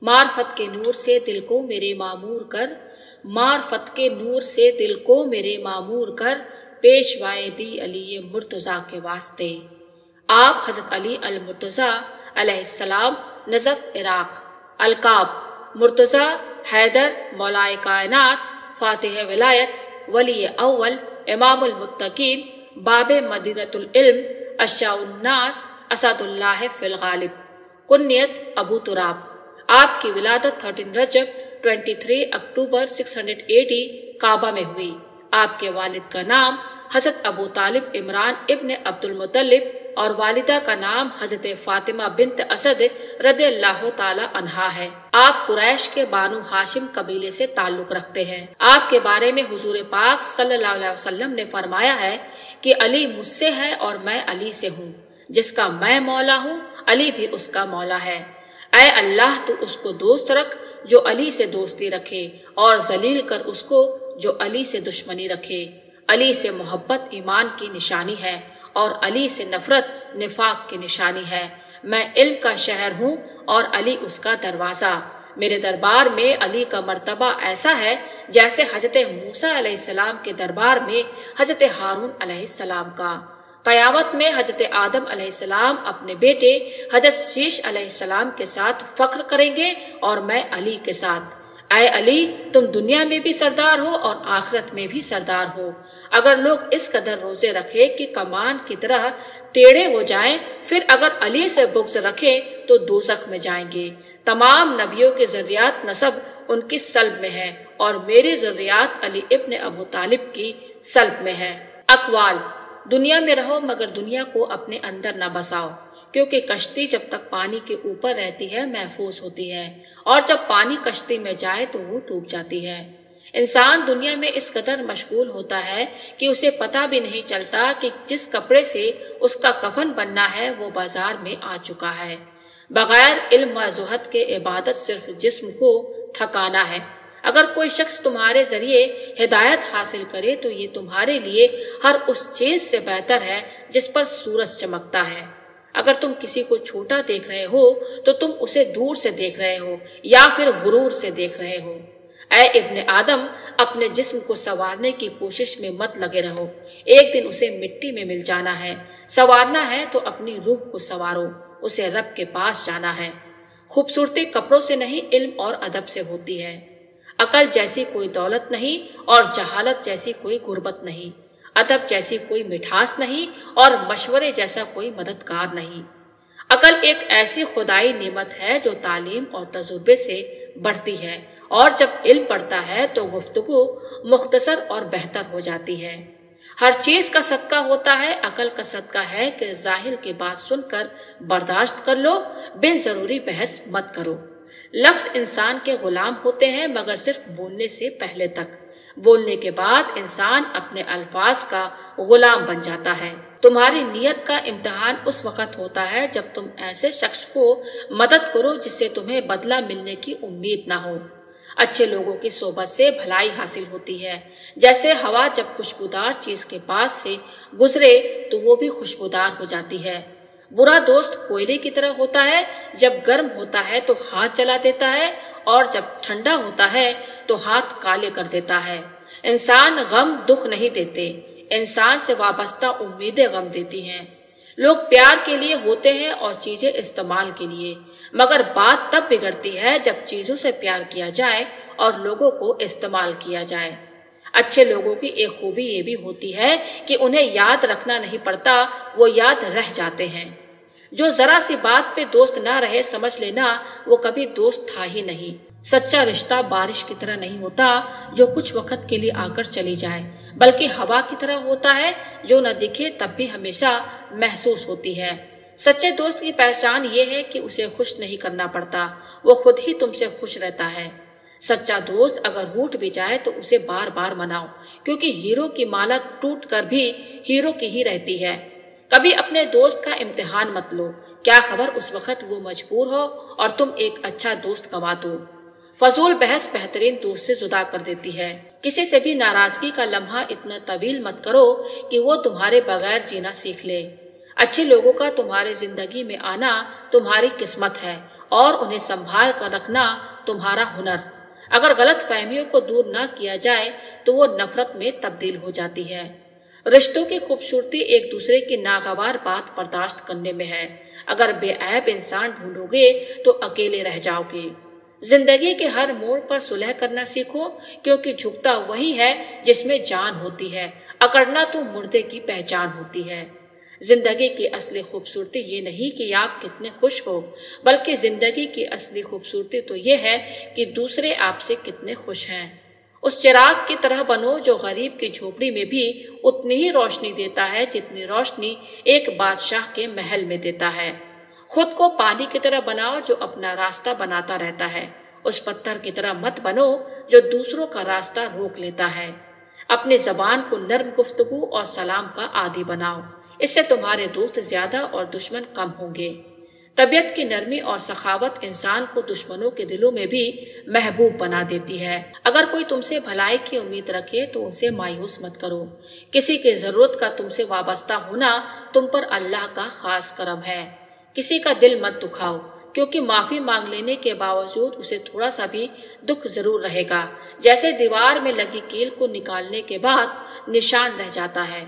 मार्फत के नूर से दिल को मेरे मामूर कर, मार्फत के नूर से दिल को मेरे मामूर कर, पेशवाए दी अली मुर्तज़ा के वास्ते। आप हज़रत अली अल मुर्तज़ा अलैहिस्सलाम, नज़फ़ इराक़। अलकाब मुर्तज़ा हैदर, मौलाए कायनात, फातिह विलायत, वली अव्वल, इमामुल मुत्तकीन, बाबे मदीनतुल इल्म, अशाउन्नास, असदुल्लाह फिल गालिब। कुन्नियत अबू तुराब। आपकी विलादत 13 रजब 23 अक्टूबर 680 काबा में हुई। आपके वालिद का नाम हज़रत अबू तालिब इमरान इब्न अब्दुल मुत्तलिब और वालिदा का नाम हज़रत फातिमा बिन्त असद रदियल्लाहु ताला अन्हा है। आप कुरैश के बानु हाशिम कबीले से ताल्लुक रखते हैं। आपके बारे में हुजूर पाक सल्लल्लाहु अलैहि वसल्लम ने फरमाया है कि अली मुझसे है और मैं अली से हूँ। जिसका मैं मौला हूँ, अली भी उसका मौला है। ऐ अल्लाह, तू उसको दोस्त रख जो अली से दोस्ती रखे, और जलील कर उसको जो अली से दुश्मनी रखे। अली से मोहब्बत ईमान की निशानी है और अली से नफरत निफाक की निशानी है। मैं इल्म का शहर हूँ और अली उसका दरवाजा। मेरे दरबार में अली का मर्तबा ऐसा है जैसे हजरत मूसा अलैहिस्सलाम के दरबार में हजरत हारून अलैहिस्सलाम का। क़यामत में हजरत आदम अलैहिस्सलाम अपने बेटे हजरत शीश अलैहिस्सलाम के साथ फख्र करेंगे और मैं अली के साथ। ऐ अली, तुम दुनिया में भी सरदार हो और आखिरत में भी सरदार हो। अगर लोग इस कदर रोजे रखे कि कमान की तरह टेढ़े हो जाएं, फिर अगर अली से बुग़्ज़ रखे तो दोज़ख में जाएंगे। तमाम नबियों के ज़ुर्रियात नसब उनकी सल्ब में है और मेरी ज़ुर्रियात अली इब्न अबू तालिब की सल्ब में है। अक़वाल। दुनिया में रहो मगर दुनिया को अपने अंदर न बसाओ, क्योंकि कश्ती जब तक पानी के ऊपर रहती है महफूज होती है, और जब पानी कश्ती में जाए तो वो डूब जाती है। इंसान दुनिया में इस कदर मशगूल होता है कि उसे पता भी नहीं चलता कि जिस कपड़े से उसका कफन बनना है वो बाजार में आ चुका है। बगैर इल्म व ज़ुहद के इबादत सिर्फ जिस्म को थकाना है। अगर कोई शख्स तुम्हारे जरिए हिदायत हासिल करे तो ये तुम्हारे लिए हर उस चीज से बेहतर है जिस पर सूरज चमकता है। अगर तुम किसी को छोटा देख रहे हो तो तुम उसे दूर से देख रहे हो या फिर गुरूर से देख रहे हो। ऐ इब्ने आदम, अपने जिस्म को संवारने की कोशिश में मत लगे रहो। एक दिन उसे मिट्टी में मिल जाना है। संवारना है तो अपनी रूह को संवारो, उसे रब के पास जाना है। खूबसूरती कपड़ों से नहीं, इल्म और अदब से होती है। अकल जैसी कोई दौलत नहीं और जहालत जैसी कोई गुर्बत नहीं। अदब जैसी कोई मिठास नहीं और मशवरे जैसा कोई मददगार नहीं। अकल एक ऐसी खुदाई नेमत है जो तालीम और तजुर्बे से बढ़ती है, और जब इल्म बढ़ता है तो गुफ्तगू मुख्तसर और बेहतर हो जाती है। हर चीज का सदका होता है। अकल का सदका है कि जाहिल की बात सुनकर बर्दाश्त कर लो, बिन जरूरी बहस मत करो। लफ्ज इंसान के गुलाम होते हैं मगर सिर्फ बोलने से पहले तक। बोलने के बाद इंसान अपने अल्फाज का गुलाम बन जाता है। तुम्हारी नियत का इम्तिहान उस वक्त होता है जब तुम ऐसे शख्स को मदद करो जिससे तुम्हें बदला मिलने की उम्मीद ना हो। अच्छे लोगों की सोबत से भलाई हासिल होती है। जैसे हवा जब खुशबूदार चीज के पास से गुजरे तो वो भी खुशबूदार हो जाती है। बुरा दोस्त कोयले की तरह होता है, जब गर्म होता है तो हाथ जला देता है और जब ठंडा होता है तो हाथ काले कर देता है। इंसान गम दुख नहीं देते, इंसान से वाबस्ता उम्मीदें गम देती हैं। लोग प्यार के लिए होते हैं और चीजें इस्तेमाल के लिए, मगर बात तब बिगड़ती है जब चीजों से प्यार किया जाए और लोगों को इस्तेमाल किया जाए। अच्छे लोगों की एक खूबी ये भी होती है कि उन्हें याद रखना नहीं पड़ता, वो याद रह जाते हैं। जो जरा सी बात पे दोस्त ना रहे, समझ लेना वो कभी दोस्त था ही नहीं। सच्चा रिश्ता बारिश की तरह नहीं होता जो कुछ वक्त के लिए आकर चली जाए, बल्कि हवा की तरह होता है जो न दिखे तब भी हमेशा महसूस होती है। सच्चे दोस्त की पहचान ये है कि उसे खुश नहीं करना पड़ता, वो खुद ही तुमसे खुश रहता है। सच्चा दोस्त अगर रूठ भी जाए तो उसे बार बार मनाओ, क्योंकि हीरो की माला टूट कर भी हीरो की ही रहती है। कभी अपने दोस्त का इम्तिहान मत लो, क्या खबर उस वक्त वो मजबूर हो और तुम एक अच्छा दोस्त गंवा दो। फजूल बहस बेहतरीन दोस्त से जुदा कर देती है। किसी से भी नाराजगी का लम्हा इतना तवील मत करो कि वो तुम्हारे बगैर जीना सीख ले। अच्छे लोगों का तुम्हारे जिंदगी में आना तुम्हारी किस्मत है और उन्हें संभाल कर रखना तुम्हारा हुनर। अगर गलत फहमियों को दूर न किया जाए तो वो नफरत में तब्दील हो जाती है। रिश्तों की खूबसूरती एक दूसरे की नागवार बात बर्दाश्त करने में है। अगर बेऐब इंसान ढूंढोगे तो अकेले रह जाओगे। जिंदगी के हर मोड़ पर सुलह करना सीखो, क्योंकि झुकता वही है जिसमें जान होती है, अकड़ना तो मुर्दे की पहचान होती है। जिंदगी की असली खूबसूरती ये नहीं कि आप कितने खुश हो, बल्कि जिंदगी की असली खूबसूरती तो ये है कि दूसरे आपसे कितने खुश हैं। उस चिराग की तरह बनो जो गरीब की झोपड़ी में भी उतनी ही रोशनी देता है जितनी रोशनी एक बादशाह के महल में देता है। खुद को पानी की तरह बनाओ जो अपना रास्ता बनाता रहता है। उस पत्थर की तरह मत बनो जो दूसरों का रास्ता रोक लेता है। अपनी जबान को नर्म गुफ्तगू और सलाम का आदी बनाओ, इससे तुम्हारे दोस्त ज्यादा और दुश्मन कम होंगे। तबीयत की नरमी और सखावत इंसान को दुश्मनों के दिलों में भी महबूब बना देती है। अगर कोई तुमसे भलाई की उम्मीद रखे तो उसे मायूस मत करो। किसी की जरूरत का तुमसे वाबस्ता होना तुम पर अल्लाह का खास करम है। किसी का दिल मत दुखाओ, क्योंकि माफी मांग लेने के बावजूद उसे थोड़ा सा भी दुख जरूर रहेगा, जैसे दीवार में लगी कील को निकालने के बाद निशान रह जाता है।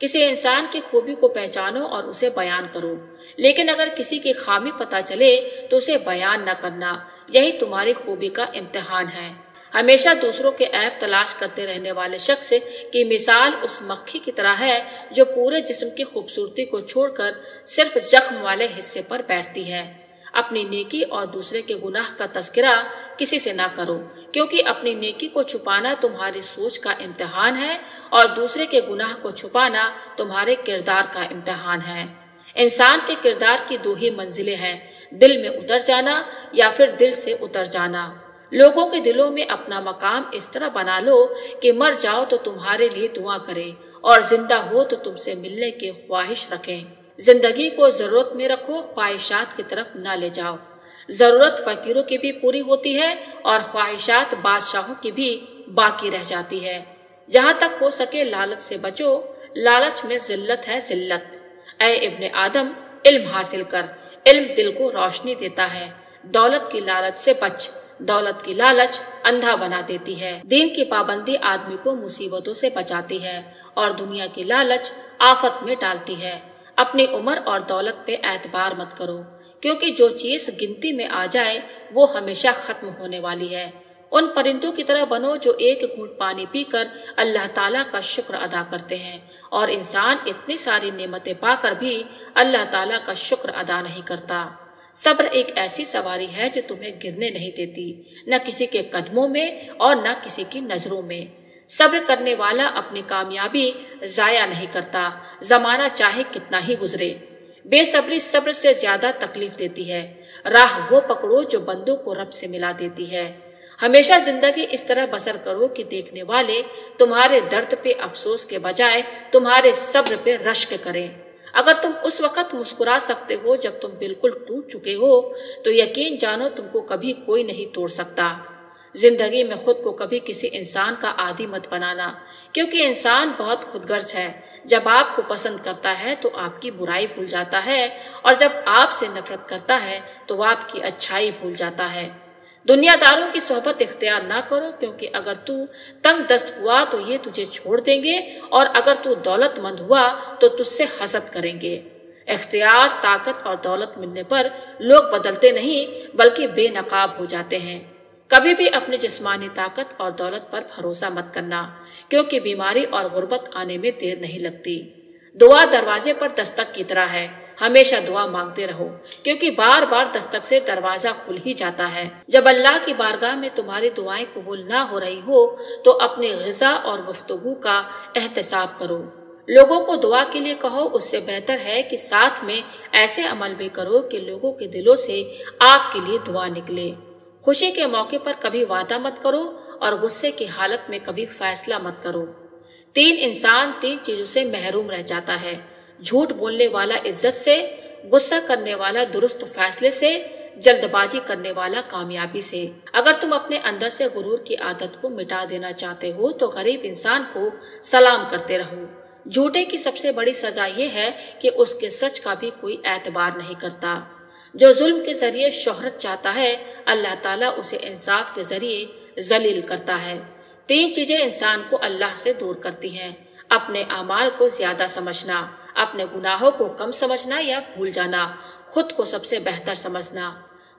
किसी इंसान की खूबी को पहचानो और उसे बयान करो, लेकिन अगर किसी की खामी पता चले तो उसे बयान न करना। यही तुम्हारी खूबी का इम्तिहान है। हमेशा दूसरों के ऐब तलाश करते रहने वाले शख्स की मिसाल उस मक्खी की तरह है जो पूरे जिस्म की खूबसूरती को छोड़कर सिर्फ जख्म वाले हिस्से पर बैठती है। अपनी नेकी और दूसरे के गुनाह का तस्करा किसी से ना करो, क्योंकि अपनी नेकी को छुपाना तुम्हारी सोच का इम्तिहान है और दूसरे के गुनाह को छुपाना तुम्हारे किरदार का इम्तिहान है। इंसान के किरदार की दो ही मंजिलें हैं, दिल में उतर जाना या फिर दिल से उतर जाना। लोगों के दिलों में अपना मकाम इस तरह बना लो कि मर जाओ तो तुम्हारे लिए दुआ करें और जिंदा हो तो तुमसे मिलने की ख्वाहिश रखें। जिंदगी को जरूरत में रखो, ख्वाहिशात की तरफ न ले जाओ। जरूरत फकीरों की भी पूरी होती है और ख्वाहिशात बादशाहों की भी बाकी रह जाती है। जहाँ तक हो सके लालच से बचो, लालच में जिल्लत है जिल्लत। ऐ इब्ने आदम, इल्म हासिल कर, इल्म दिल को रोशनी देता है। दौलत की लालच से बच, दौलत की लालच अंधा बना देती है। दीन की पाबंदी आदमी को मुसीबतों से बचाती है और दुनिया की लालच आफत में डालती है। अपनी उम्र और दौलत पे एतबार मत करो, क्योंकि जो चीज गिनती में आ जाए वो हमेशा खत्म होने वाली है। उन परिंदों की तरह बनो जो एक घूंट पानी पीकर अल्लाह ताला का शुक्र अदा करते हैं, और इंसान इतनी सारी नेमतें पाकर भी अल्लाह ताला का शुक्र अदा नहीं करता। सब्र एक ऐसी सवारी है जो तुम्हें गिरने नहीं देती, न किसी के कदमों में और न किसी की नजरों में। सब्र करने वाला अपनी कामयाबी जाया नहीं करता, जमाना चाहे कितना ही गुजरे। बेसब्री सब्र से ज्यादा तकलीफ देती है। राह वो पकड़ो जो बंदों को रब से मिला देती है। हमेशा जिंदगी इस तरह बसर करो कि देखने वाले तुम्हारे दर्द पे अफसोस के बजाय तुम्हारे सब्र पे रश्क करें। अगर तुम उस वक्त मुस्कुरा सकते हो जब तुम बिल्कुल टूट चुके हो, तो यकीन जानो तुमको कभी कोई नहीं तोड़ सकता। जिंदगी में खुद को कभी किसी इंसान का आदी मत बनाना, क्योंकि इंसान बहुत खुदगर्ज है। जब आपको पसंद करता है तो आपकी बुराई भूल जाता है, और जब आपसे नफरत करता है तो आपकी अच्छाई भूल जाता है। दुनियादारों की सोहबत इख्तियार ना करो, क्योंकि अगर तू तंग दस्त हुआ तो ये तुझे छोड़ देंगे, और अगर तू दौलतमंद हुआ तो तुझसे हसद करेंगे। इख्तियार, ताकत और दौलत मिलने पर लोग बदलते नहीं बल्कि बेनकाब हो जाते हैं। कभी भी अपनी जिस्मानी ताकत और दौलत पर भरोसा मत करना, क्योंकि बीमारी और गुर्बत आने में देर नहीं लगती। दुआ दरवाजे पर दस्तक की तरह है, हमेशा दुआ मांगते रहो, क्योंकि बार बार दस्तक से दरवाजा खुल ही जाता है। जब अल्लाह की बारगाह में तुम्हारी दुआएं कबूल ना हो रही हो तो अपने ग़िज़ा और गुफ्तगू का एहतसाब करो। लोगों को दुआ के लिए कहो, उससे बेहतर है कि साथ में ऐसे अमल भी करो कि लोगों के दिलों से आपके लिए दुआ निकले। खुशी के मौके पर कभी वादा मत करो और गुस्से की हालत में कभी फैसला मत करो। 3 इंसान 3 चीजों से महरूम रह जाता है: झूठ बोलने वाला इज्जत से, गुस्सा करने वाला दुरुस्त फैसले से, जल्दबाजी करने वाला कामयाबी से। अगर तुम अपने अंदर से गुरूर की आदत को मिटा देना चाहते हो तो गरीब इंसान को सलाम करते रहो। झूठे की सबसे बड़ी सजा ये है कि उसके सच का भी कोई एतबार नहीं करता। جو ظلم کے ذریعے شہرت چاہتا ہے اللہ تعالیٰ اسے انصاف کے ذریعے ذلیل کرتا ہے۔ 3 چیزیں انسان کو اللہ سے دور کرتی ہیں: اپنے اعمال کو زیادہ سمجھنا، اپنے گناہوں کو کم سمجھنا یا بھول جانا، خود کو سب سے بہتر سمجھنا۔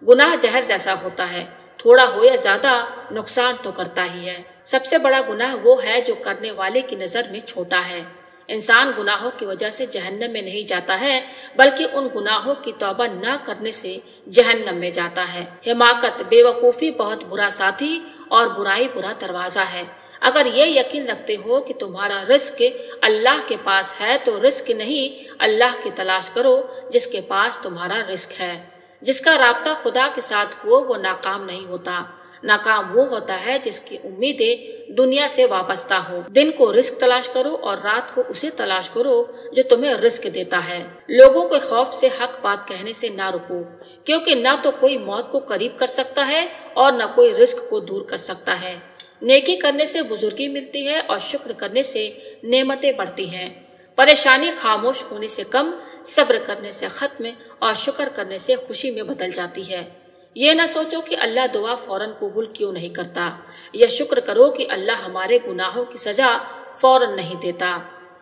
گناہ زہر جیسا ہوتا ہے، تھوڑا ہو یا زیادہ نقصان تو کرتا ہی ہے۔ سب سے بڑا گناہ وہ ہے جو کرنے والے کی نظر میں چھوٹا ہے۔ انسان گناہوں کی وجہ سے جہنم میں نہیں جاتا ہے بلکہ ان گناہوں کی توبہ نہ کرنے سے جہنم میں جاتا ہے۔ حماقت، بے وقوفی بہت برا ساتھی اور برائی برا دروازہ ہے۔ اگر یہ یقین رکھتے ہو کہ تمہارا رزق اللہ کے پاس ہے تو رزق نہیں اللہ کی تلاش کرو جس کے پاس تمہارا رزق ہے۔ جس کا رابطہ خدا کے ساتھ ہو وہ ناکام نہیں ہوتا۔ ناکام وہ ہوتا ہے جس کی امیدیں دنیا سے وابستہ ہو۔ دن کو رزق تلاش کرو اور رات کو اسے تلاش کرو جو تمہیں رزق دیتا ہے۔ لوگوں کے خوف سے حق بات کہنے سے نہ رکو، کیونکہ نہ تو کوئی موت کو قریب کر سکتا ہے اور نہ کوئی رزق کو دور کر سکتا ہے۔ نیکی کرنے سے بزرگی ملتی ہے اور شکر کرنے سے نعمتیں بڑھتی ہیں۔ پریشانی خاموش ہونے سے کم، صبر کرنے سے ختم اور شکر کرنے سے خوشی میں بدل جاتی ہے۔ یہ نہ سوچو کہ اللہ دعا فوراً قبول کیوں نہیں کرتا، یا شکر کرو کہ اللہ ہمارے گناہوں کی سزا فوراً نہیں دیتا۔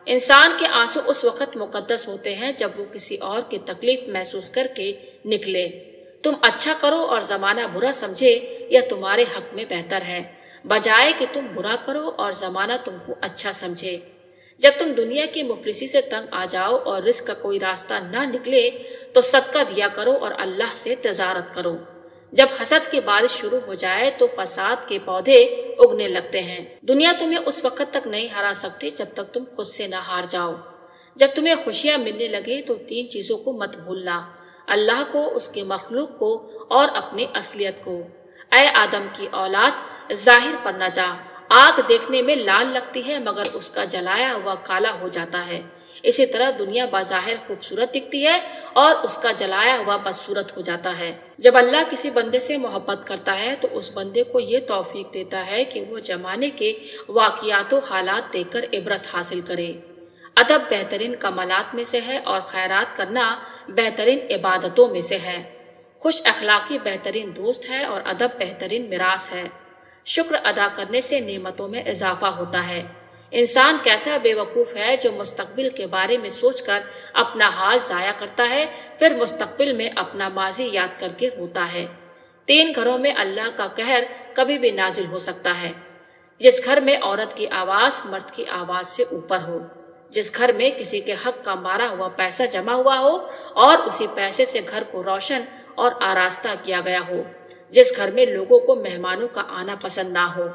انسان کے آنسو اس وقت مقدس ہوتے ہیں جب وہ کسی اور کی تکلیف محسوس کر کے نکلے۔ تم اچھا کرو اور زمانہ برا سمجھے یہ تمہارے حق میں بہتر ہے، بجائے کہ تم برا کرو اور زمانہ تم کو اچھا سمجھے۔ جب تم دنیا کی مفلسی سے تنگ آ جاؤ اور رزق کا کوئی راستہ نہ نکلے تو صدقہ دیا کرو اور اللہ سے تجارت کرو۔ جب حسد کی بارش شروع ہو جائے تو فساد کے پودے اگنے لگتے ہیں۔ دنیا تمہیں اس وقت تک نہیں ہرا سکتی جب تک تم خود سے نہ ہار جاؤ۔ جب تمہیں خوشیاں ملنے لگے تو 3 چیزوں کو مت بھولنا: اللہ کو، اس کے مخلوق کو اور اپنی اصلیت کو۔ اے آدم کی اولاد، ظاہر پر نہ جا۔ آگ دیکھنے میں لال لگتی ہے مگر اس کا جلایا ہوا کالا ہو جاتا ہے۔ اسی طرح دنیا بظاہر خوبصورت دکھتی ہے اور اس کا جلایا ہوا بدصورت ہو جاتا ہے۔ جب اللہ کسی بندے سے محبت کرتا ہے تو اس بندے کو یہ توفیق دیتا ہے کہ وہ زمانے کے واقعات و حالات دیکھ کر عبرت حاصل کرے۔ ادب بہترین کمالات میں سے ہے اور خیرات کرنا بہترین عبادتوں میں سے ہے۔ خوش اخلاقی بہترین دوست ہے اور ادب بہترین میراث ہے۔ شکر ادا کرنے سے نعمتوں میں اضافہ ہوتا ہے۔ انسان کیسا بے وقوف ہے جو مستقبل کے بارے میں سوچ کر اپنا حال ضائع کرتا ہے، پھر مستقبل میں اپنا ماضی یاد کر کے روتا ہے۔ 3 گھروں میں اللہ کا قہر کبھی بھی نازل ہو سکتا ہے: جس گھر میں عورت کی آواز مرد کی آواز سے اوپر ہو، جس گھر میں کسی کے حق کا مارا ہوا پیسہ جمع ہوا ہو اور اسی پیسے سے گھر کو روشن اور آراستہ کیا گیا ہو، جس گھر میں لوگوں کو مہمانوں کا آنا پسند نہ ہو۔